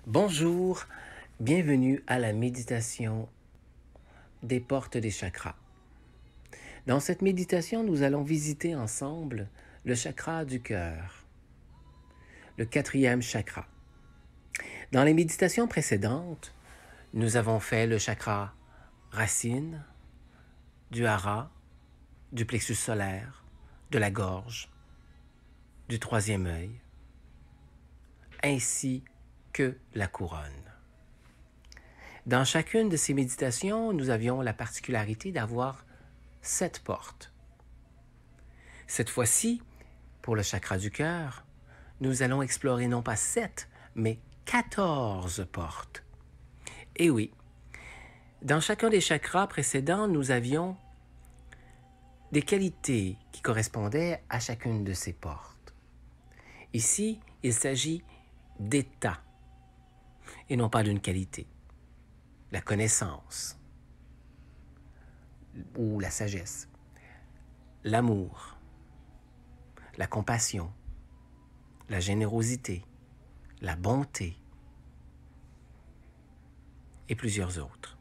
Bonjour, bienvenue à la méditation des portes des chakras. Dans cette méditation, nous allons visiter ensemble le chakra du cœur, le 4e chakra. Dans les méditations précédentes, nous avons fait le chakra racine, du hara, du plexus solaire, de la gorge, du 3e œil, ainsi que la couronne. Dans chacune de ces méditations, nous avions la particularité d'avoir 7 portes. Cette fois-ci, pour le chakra du cœur, nous allons explorer non pas 7, mais 14 portes. Et oui, dans chacun des chakras précédents, nous avions des qualités qui correspondaient à chacune de ces portes. Ici, il s'agit d'états et non pas d'une qualité. La connaissance ou la sagesse, l'amour, la compassion, la générosité, la bonté et plusieurs autres.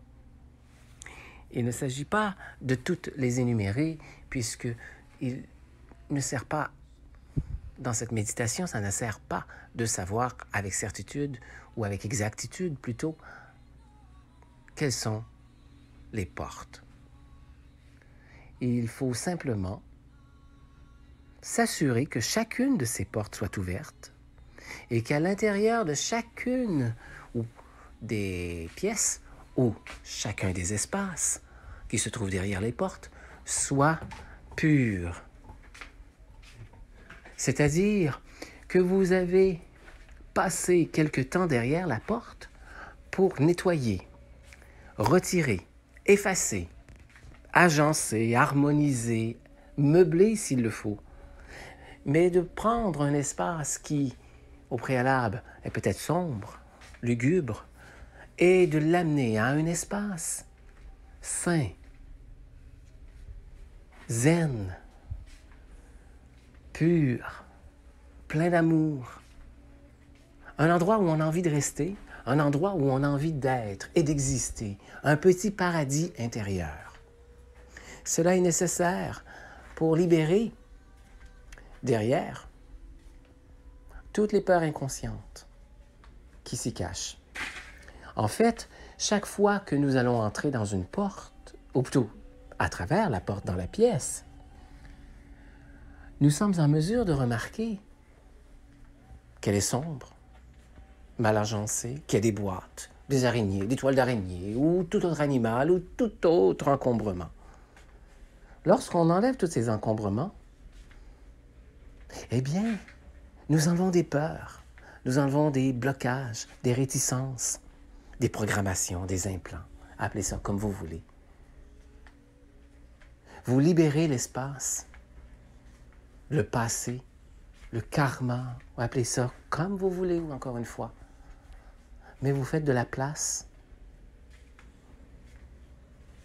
Il ne s'agit pas de toutes les énumérer puisqu'il ne sert pas, dans cette méditation, ça ne sert pas de savoir avec certitude ou avec exactitude plutôt quelles sont les portes. Il faut simplement s'assurer que chacune de ces portes soit ouverte et qu'à l'intérieur de chacune ou des pièces ou chacun des espaces qui se trouvent derrière les portes soit pur. C'est-à-dire que vous avez passé quelque temps derrière la porte pour nettoyer, retirer, effacer, agencer, harmoniser, meubler s'il le faut, mais de prendre un espace qui, au préalable, est peut-être sombre, lugubre, et de l'amener à un espace sain, zen, pur, plein d'amour. Un endroit où on a envie de rester, un endroit où on a envie d'être et d'exister, un petit paradis intérieur. Cela est nécessaire pour libérer derrière toutes les peurs inconscientes qui s'y cachent. En fait, chaque fois que nous allons entrer dans une porte, ou plutôt à travers la porte dans la pièce, nous sommes en mesure de remarquer qu'elle est sombre, mal agencée, qu'il y a des boîtes, des araignées, des toiles d'araignée, ou tout autre animal, ou tout autre encombrement. Lorsqu'on enlève tous ces encombrements, eh bien, nous enlevons des peurs, nous enlevons des blocages, des réticences, des programmations, des implants. Appelez ça comme vous voulez. Vous libérez l'espace, le passé, le karma, appelez ça comme vous voulez, encore une fois. Mais vous faites de la place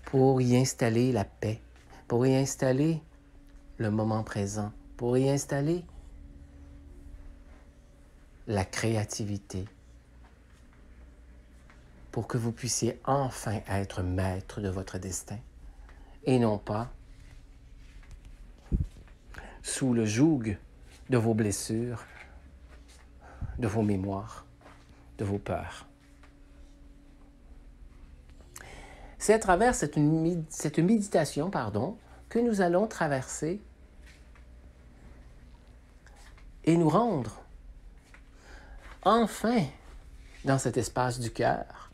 pour y installer la paix, pour y installer le moment présent, pour y installer la créativité, pour que vous puissiez enfin être maître de votre destin et non pas sous le joug de vos blessures, de vos mémoires, de vos peurs. C'est à travers cette méditation que nous allons traverser et nous rendre enfin dans cet espace du cœur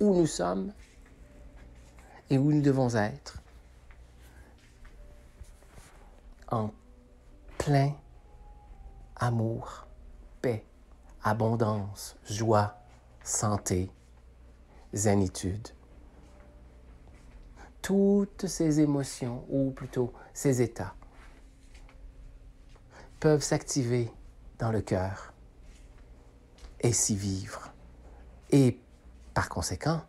où nous sommes et où nous devons être en plein amour, paix, abondance, joie, santé, zénitude. Toutes ces émotions, ou plutôt ces états, peuvent s'activer dans le cœur et s'y vivre. Et par conséquent,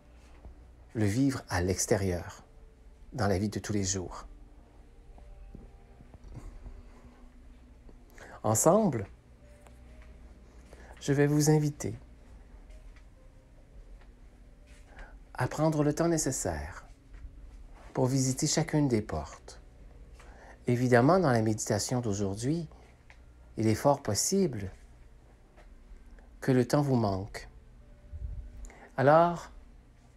le vivre à l'extérieur, dans la vie de tous les jours. Ensemble, je vais vous inviter à prendre le temps nécessaire pour visiter chacune des portes. Évidemment, dans la méditation d'aujourd'hui, il est fort possible que le temps vous manque. Alors,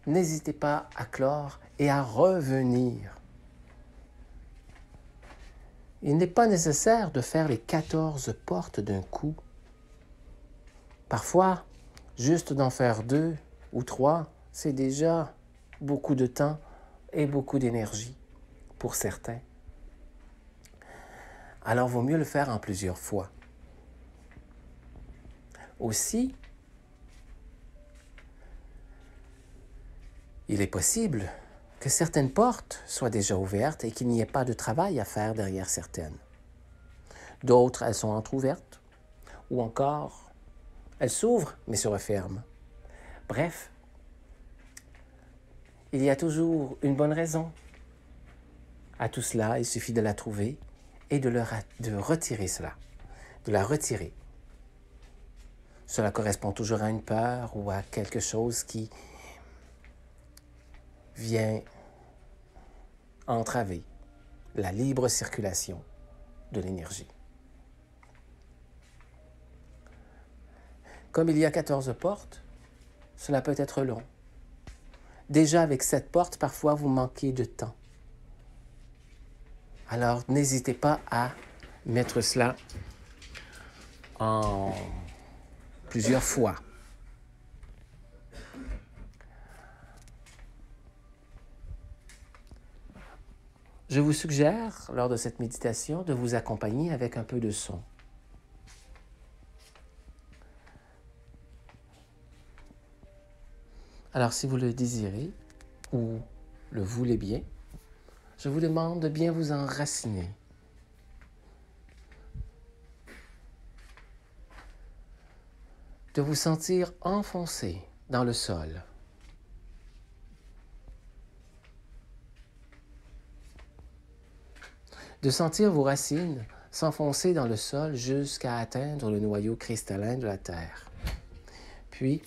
n'hésitez pas à clore et à revenir. Il n'est pas nécessaire de faire les 14 portes d'un coup. Parfois, juste d'en faire 2 ou 3, c'est déjà beaucoup de temps et beaucoup d'énergie pour certains. Alors, vaut mieux le faire en plusieurs fois. Aussi, il est possible que certaines portes soient déjà ouvertes et qu'il n'y ait pas de travail à faire derrière certaines. D'autres, elles sont entrouvertes, ou encore, elles s'ouvrent mais se referment. Bref, il y a toujours une bonne raison. À tout cela, il suffit de la trouver et de retirer cela, de la retirer. Cela correspond toujours à une peur ou à quelque chose qui vient entraver la libre circulation de l'énergie. Comme il y a 14 portes, cela peut être long. Déjà avec 7 portes, parfois vous manquez de temps. Alors n'hésitez pas à mettre cela en plusieurs fois. Je vous suggère, lors de cette méditation, de vous accompagner avec un peu de son. Alors, si vous le désirez ou le voulez bien, je vous demande de bien vous enraciner. De vous sentir enfoncé dans le sol. De sentir vos racines s'enfoncer dans le sol jusqu'à atteindre le noyau cristallin de la Terre. Puis,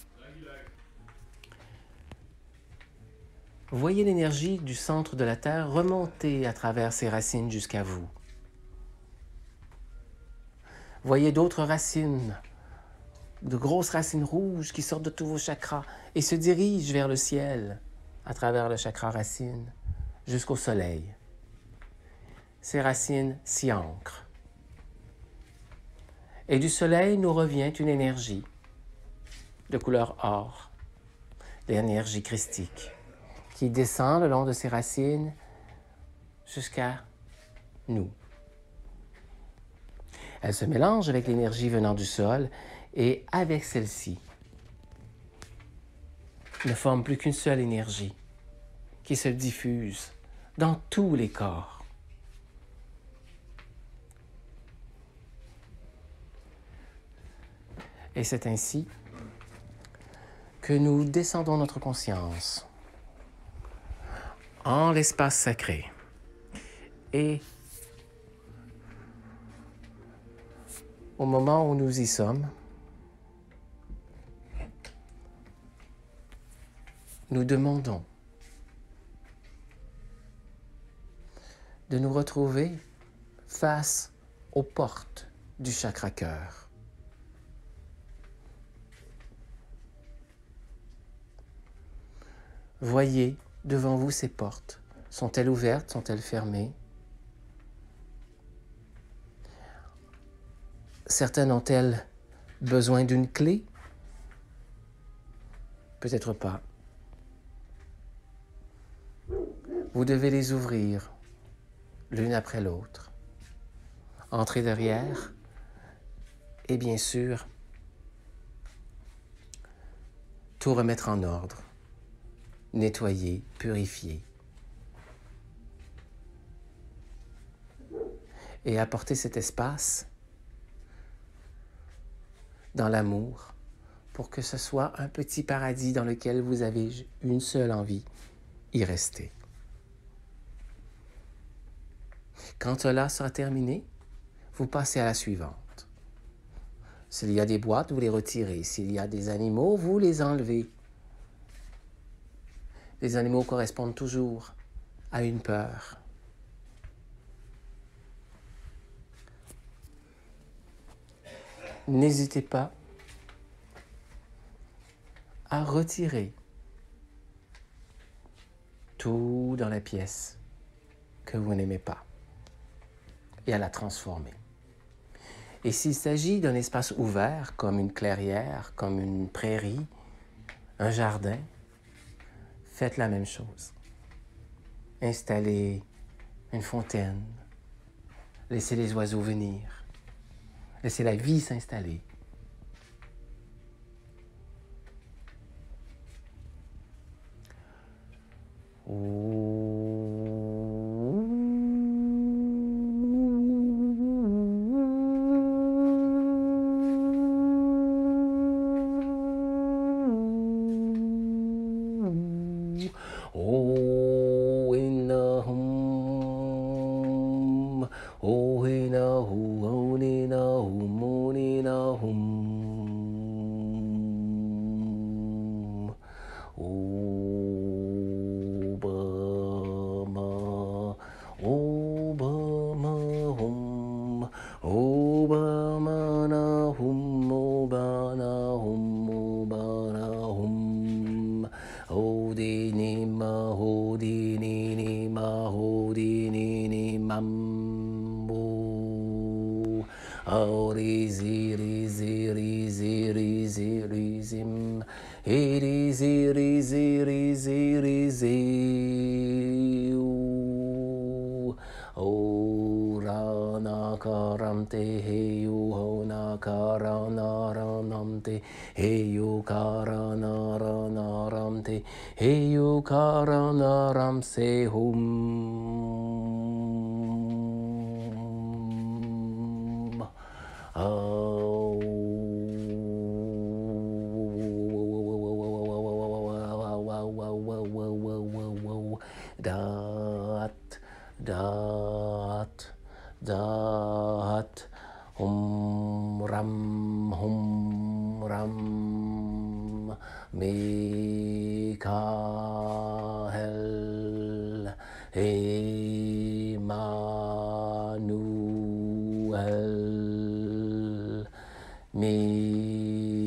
voyez l'énergie du centre de la Terre remonter à travers ses racines jusqu'à vous. Voyez d'autres racines, de grosses racines rouges qui sortent de tous vos chakras et se dirigent vers le ciel à travers le chakra racine jusqu'au soleil. Ces racines s'y ancrent. Et du soleil nous revient une énergie de couleur or, l'énergie christique, qui descend le long de ses racines jusqu'à nous. Elle se mélange avec l'énergie venant du sol et avec celle-ci ne forme plus qu'une seule énergie qui se diffuse dans tous les corps. Et c'est ainsi que nous descendons notre conscience en l'espace sacré. Et au moment où nous y sommes, nous demandons de nous retrouver face aux portes du chakra-cœur. Voyez devant vous ces portes. Sont-elles ouvertes? Sont-elles fermées? Certaines ont-elles besoin d'une clé? Peut-être pas. Vous devez les ouvrir l'une après l'autre. Entrer derrière et bien sûr, tout remettre en ordre. Nettoyer, purifier. Et apporter cet espace dans l'amour pour que ce soit un petit paradis dans lequel vous avez une seule envie, y rester. Quand cela sera terminé, vous passez à la suivante. S'il y a des boîtes, vous les retirez. S'il y a des animaux, vous les enlevez. Les animaux correspondent toujours à une peur. N'hésitez pas à retirer tout dans la pièce que vous n'aimez pas et à la transformer. Et s'il s'agit d'un espace ouvert, comme une clairière, comme une prairie, un jardin, faites la même chose. Installez une fontaine, laissez les oiseaux venir, laissez la vie s'installer. Karamte heyu hona karanaranamte heyu karanaranaramte heyu karanaramse hum. Dat hum ram Mikael Emmanuel Mikael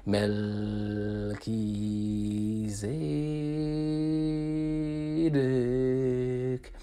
Melchizedek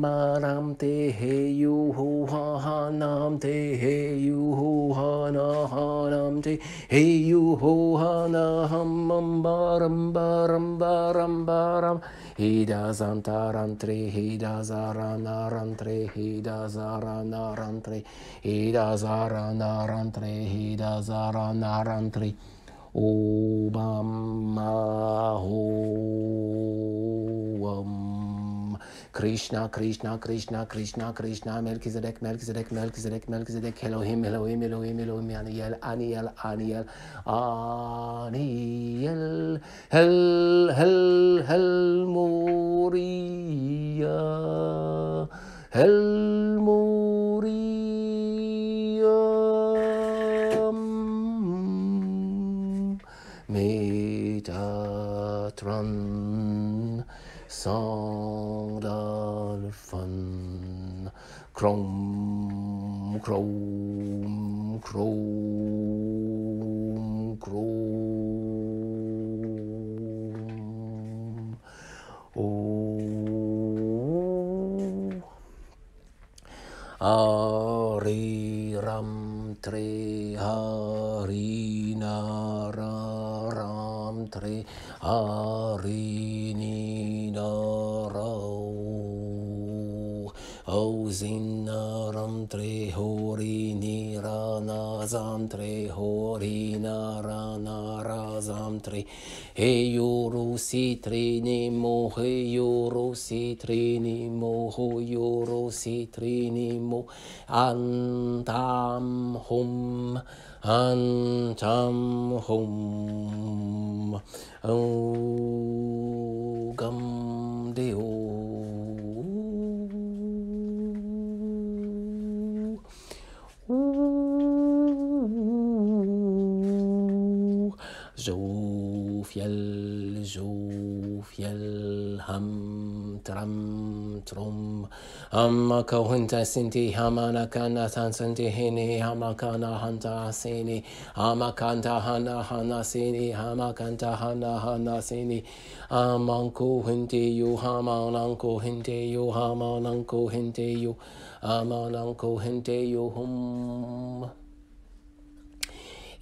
Maram te heyu ho hanam te heyu ho hana hanam te heyu ho hana ham baram baram baram baram Hida zantarantre hida zaranarantre hida zaranarantre hida zaranarantre hida zaranarantre Krishna, Krishna, Krishna, Krishna, Krishna, Melchizedek, Melchizedek, Melchizedek, Melchizedek, Elohim, Elohim, Elohim, Elohim, Aniel, Aniel, Aniel, Aniel, Hel, Moria, Hel, Moria, Metatron, Sandalfan, Chrome, Chrome, Chrome, Chrome. Oh, Hari Ram Tre Hari Nara Ram Tre Hari Nara O Zinaram Tre Hori Nira na zantre hori nara nara zantre heyuru sitrini mo heyuru sitrini mo hoyuru sitrini mo antam hum antam hum gam deo Jofiel, ham, tram, trum, Hamaka sinti, hamanakana tansanti hini, hamakana hanta sini, hamakanta hana hana sini, hamakanta hana hana sini, amanko hinti you, hamananko hinti you, hamananko hinti you, amananko hinti you, hum.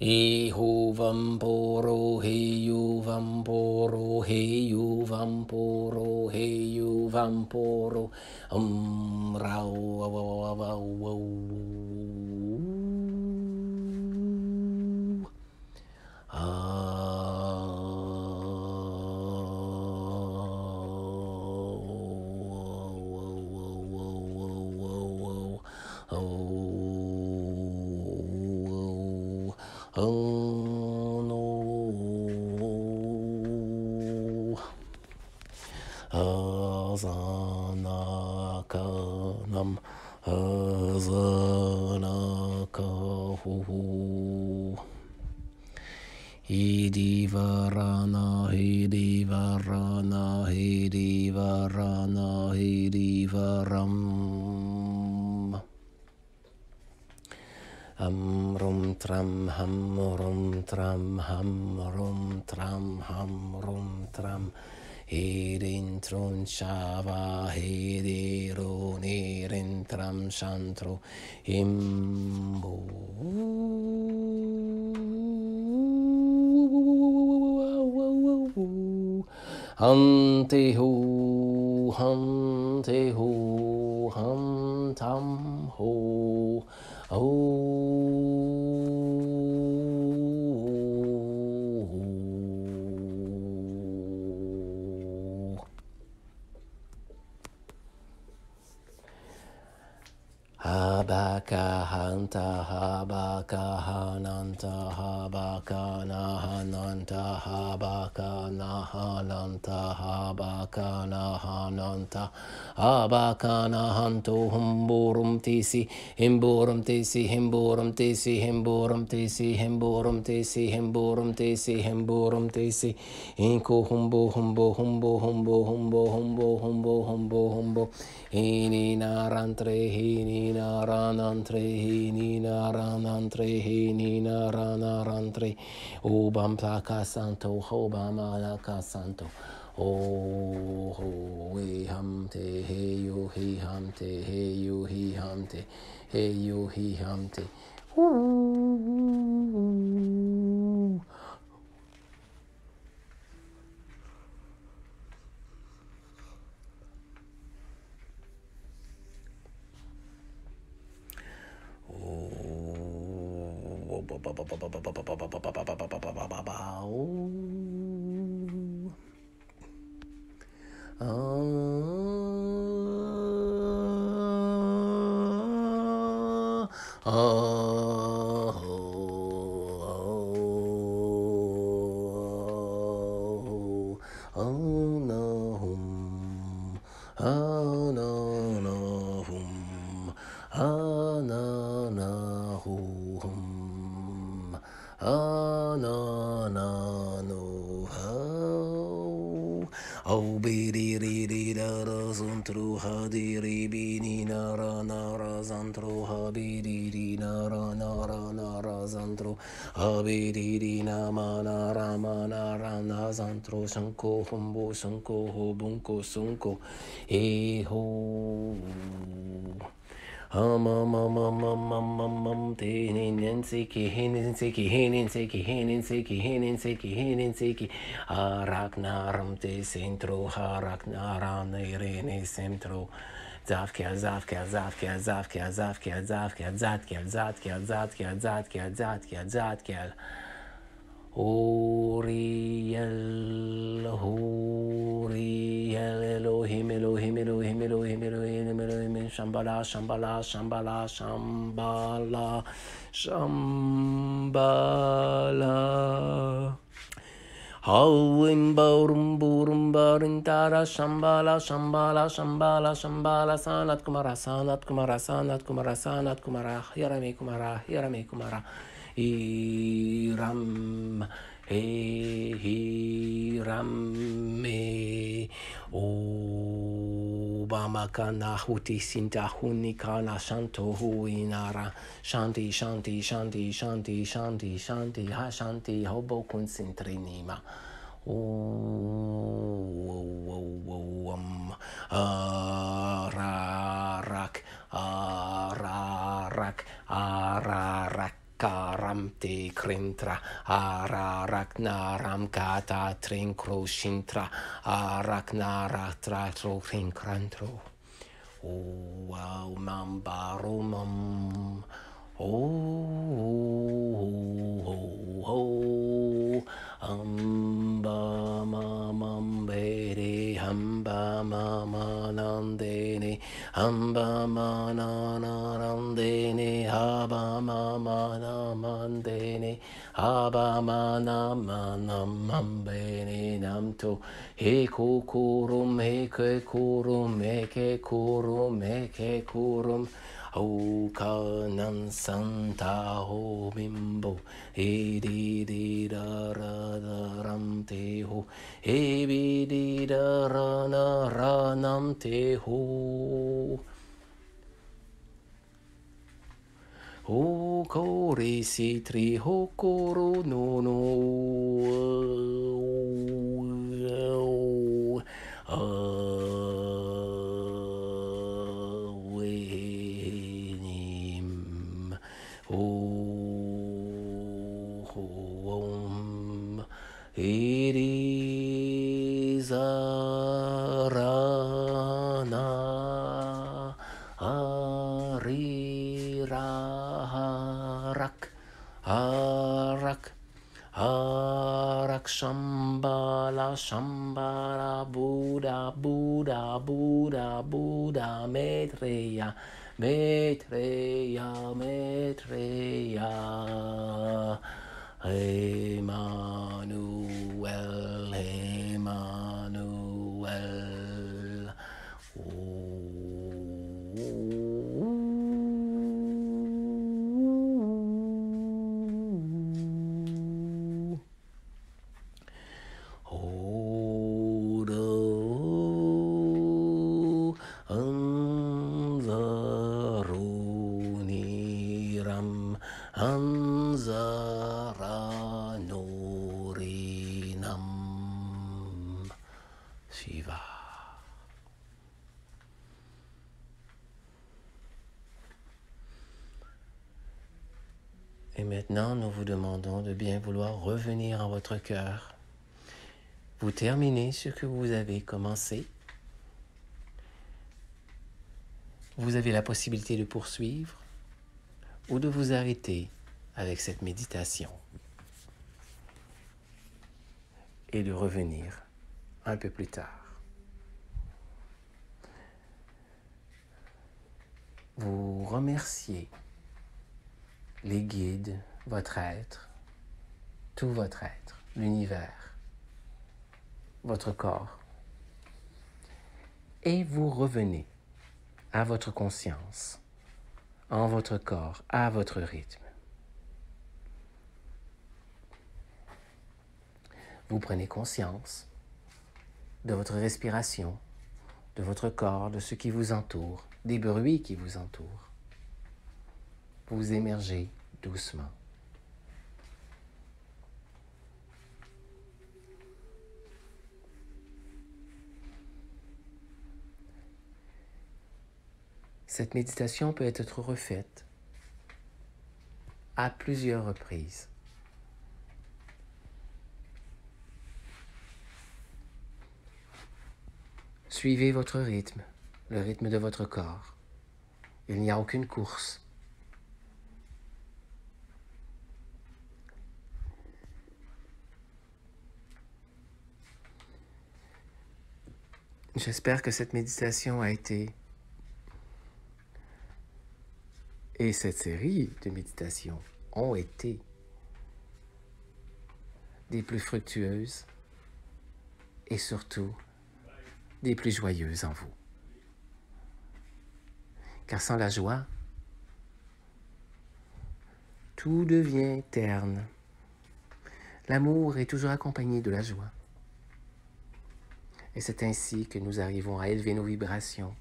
Ihu vamporo, heyu vamporo, heyu vamporo, heyu vamporo, rau, Azanakanam, Azanakahu. Hidivarana, Hidivarana, Hidivarana, Hidivaram. Rum tram, ham rum tram, ham rum tram, ham rum tram. Hirin tron shava, hidiro nirin tram shantro, himbo. Hante ho, hante ho, ham tam ho, Habaka hanta habaka hananta habaka nahananta habaka nahananta habaka nahananta habaka nahanto humborum tisi himborum tisi himborum tisi himborum tisi himborum tisi himborum tisi himborum tisi inko humbo humbo humbo humbo humbo humbo humbo humbo humbo hini narantre hini naranantre hini naranantre hini naranantre obam plaka santo hobam alaka santo oh ho we hamte hey you he hamte hey you he hamte hey you he hamte Oh, be di di di da da zantro ha di ri bi ni na ra zantro ha bi di di na ra zantro ha bi di di na ma na ra na zantro shanko humbo shanko ho bunko sunko e ho. Tinin siki hinin siki hinin siki hinin siki hinin siki hinin siki harak naram te centro harak naram irene centro Zav, Kielzav, Kielzav, Kielzav, Kielzav, Kielzav, Kielzat, Kielzat, Kielzat, Kielzat, Kielzat, Kielzat, Kiel. Uriel, Uriel, Elohim, Elohim, Elohim, Elohim, Elohim, Elohim, Shambhala, Shambhala, Shambhala, Shambhala, Shambhala. Hauim Baurum Burum Barintara Shambhala Shambhala Shambhala Shambhala Sanat Kumara Sanat Kumara Sanat Kumara Sanat Kumara Hirame Kumara Hirame Kumara Hiram Hirame Obama Kana Huti Sinta Hunikana Shanto Huinara Shanti Shanti Shanti Shanti Shanti Shanti Ha Shanti Hobo Kunsintrinima Ararak Ararak Ararak Karamte Krintra Araraknaram Kata Trinkro Shintra Araknara Tratro Krinkrantro Wow Mambarumam Hamba Mamambere Hamba Mamanandene Hamba Mananandene Haba Mamanamandene Haba Manamanamambene Namto Heke Kurum Heke Kurum Heke Kurum Heke Kurum O kanan santa ho bimbo he di da ra da ram te ho he bi di da ra na ra nam te ho ho ko re si tri ho ko ro no Irizarana Ariraharak Harak Harak Shambhala Shambhala Buddha Buddha Buddha Buddha Maitreya Maitreya Maitreya Emmanuel Emmanuel Anzaruniram Anzaranurinam Shiva. Et maintenant, nous vous demandons de bien vouloir revenir à votre cœur. Vous terminez ce que vous avez commencé. Vous avez la possibilité de poursuivre ou de vous arrêter avec cette méditation et de revenir un peu plus tard. Vous remerciez les guides, votre être, tout votre être, l'univers, votre corps, et vous revenez à votre conscience, en votre corps, à votre rythme. Vous prenez conscience de votre respiration, de votre corps, de ce qui vous entoure, des bruits qui vous entourent. Vous émergez doucement. Cette méditation peut être refaite à plusieurs reprises. Suivez votre rythme, le rythme de votre corps. Il n'y a aucune course. J'espère que cette méditation a été, et cette série de méditations ont été des plus fructueuses et surtout des plus joyeuses en vous. Car sans la joie, tout devient terne. L'amour est toujours accompagné de la joie. Et c'est ainsi que nous arrivons à élever nos vibrations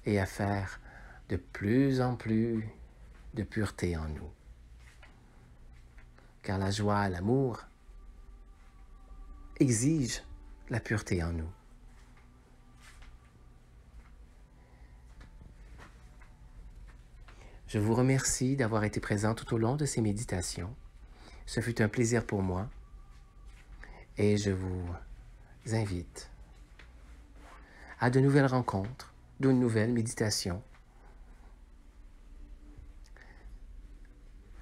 et à faire de plus en plus de pureté en nous. Car la joie, l'amour exigent la pureté en nous. Je vous remercie d'avoir été présent tout au long de ces méditations. Ce fut un plaisir pour moi et je vous invite à de nouvelles rencontres, de nouvelles méditations.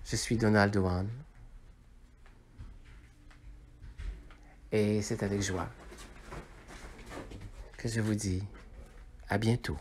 Je suis Donald One et c'est avec joie que je vous dis à bientôt.